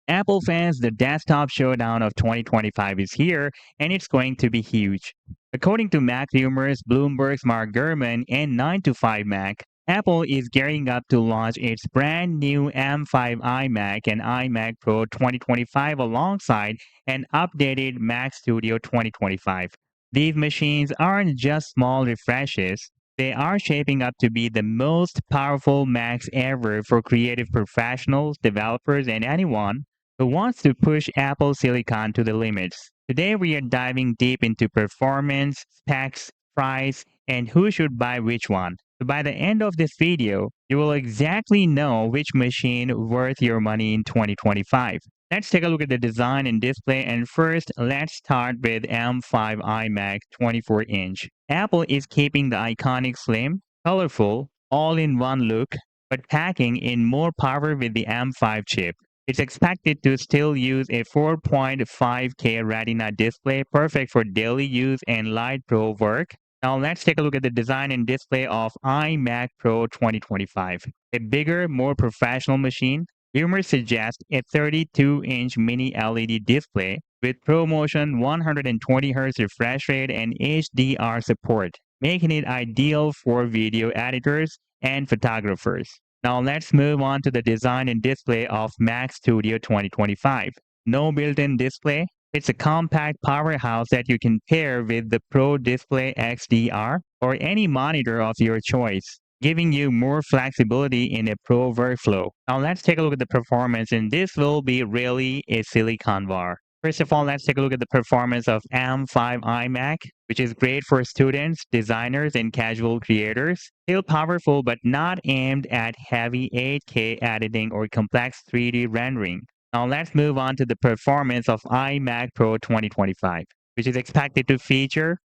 Apple fans, the desktop showdown of 2025 is here, and it's going to be huge. According to MacRumors, Bloomberg's Mark Gurman, and 9 to 5 Mac, Apple is gearing up to launch its brand new M5 iMac and iMac Pro 2025 alongside an updated Mac Studio 2025. These machines aren't just small refreshes, they are shaping up to be the most powerful Macs ever for creative professionals, developers, and anyone who wants to push Apple Silicon to the limits. Today, we are diving deep into performance, specs, price, and who should buy which one. So by the end of this video, you will exactly know which machine worth your money in 2025. Let's take a look at the design and display, and first, let's start with M5 iMac 24-inch. Apple is keeping the iconic slim, colorful, all-in-one look, but packing in more power with the M5 chip. It's expected to still use a 4.5K Retina display, perfect for daily use and light pro work. Now let's take a look at the design and display of iMac Pro 2025. A bigger, more professional machine. Rumors suggest a 32-inch mini LED display with ProMotion 120Hz refresh rate and HDR support, making it ideal for video editors and photographers. Now let's move on to the design and display of Mac Studio 2025. No built-in display. It's a compact powerhouse that you can pair with the Pro Display XDR or any monitor of your choice, giving you more flexibility in a pro workflow. Now let's take a look at the performance, and this will be really a silicon war. First of all, let's take a look at the performance of M5 iMac, which is great for students, designers, and casual creators. Still powerful, but not aimed at heavy 8K editing or complex 3D rendering. Now let's move on to the performance of iMac Pro 2025, which is expected to feature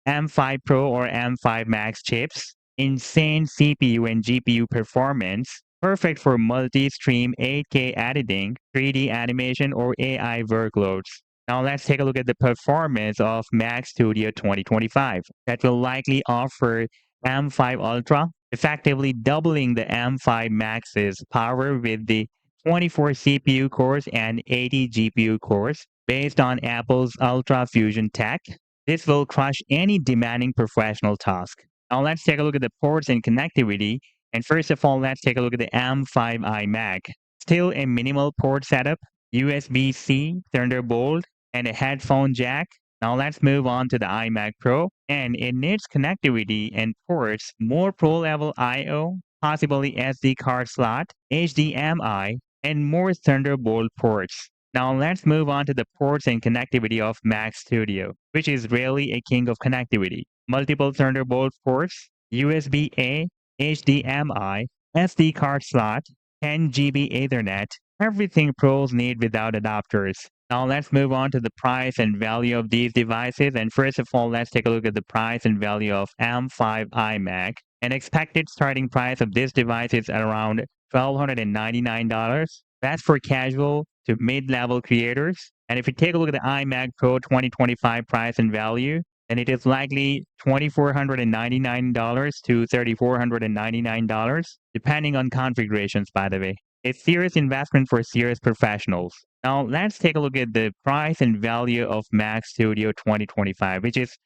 M5 Pro or M5 Max chips, insane CPU and GPU performance, perfect for multi-stream 8K editing, 3D animation, or AI workloads. Now let's take a look at the performance of Mac Studio 2025 that will likely offer M5 Ultra, effectively doubling the M5 Max's power with the 24 CPU cores and 80 GPU cores based on Apple's Ultra Fusion tech. This will crush any demanding professional task. Now let's take a look at the ports and connectivity. And first of all, let's take a look at the M5 iMac. Still a minimal port setup, USB-C, Thunderbolt, and a headphone jack. Now let's move on to the iMac Pro. And it needs connectivity and ports, more pro-level I/O, possibly SD card slot, HDMI, and more Thunderbolt ports. Now let's move on to the ports and connectivity of Mac Studio, which is really a king of connectivity. Multiple Thunderbolt ports, USB-A, HDMI, SD card slot, 10 GB Ethernet, everything pros need without adapters. Now let's move on to the price and value of these devices. And first of all, let's take a look at the price and value of M5 iMac. An expected starting price of this device is around $1,299. That's for casual to mid-level creators. And if you take a look at the iMac Pro 2025 price and value, then it is likely $2,499 to $3,499, depending on configurations, by the way. A serious investment for serious professionals. Now, let's take a look at the price and value of Mac Studio 2025, which is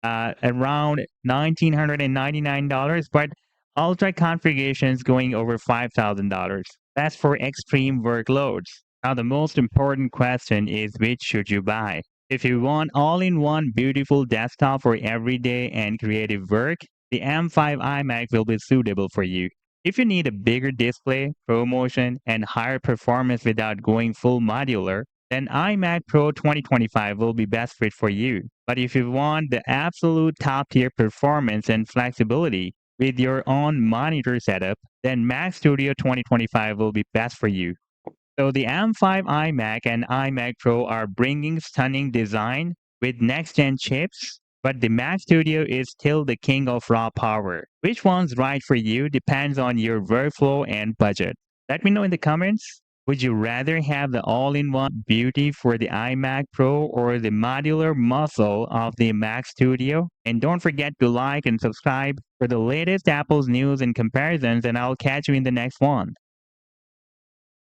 around $1,999, but Ultra configurations going over $5,000. That's for extreme workloads. Now, the most important question is which should you buy? If you want all-in-one beautiful desktop for everyday and creative work, the M5 iMac will be suitable for you. If you need a bigger display, ProMotion, and higher performance without going full modular, then iMac Pro 2025 will be best fit for you. But if you want the absolute top-tier performance and flexibility with your own monitor setup, then Mac Studio 2025 will be best for you. So the M5 iMac and iMac Pro are bringing stunning design with next-gen chips, but the Mac Studio is still the king of raw power. Which one's right for you depends on your workflow and budget. Let me know in the comments. Would you rather have the all-in-one beauty for the iMac Pro or the modular muscle of the Mac Studio? And don't forget to like and subscribe for the latest Apple's news and comparisons, and I'll catch you in the next one.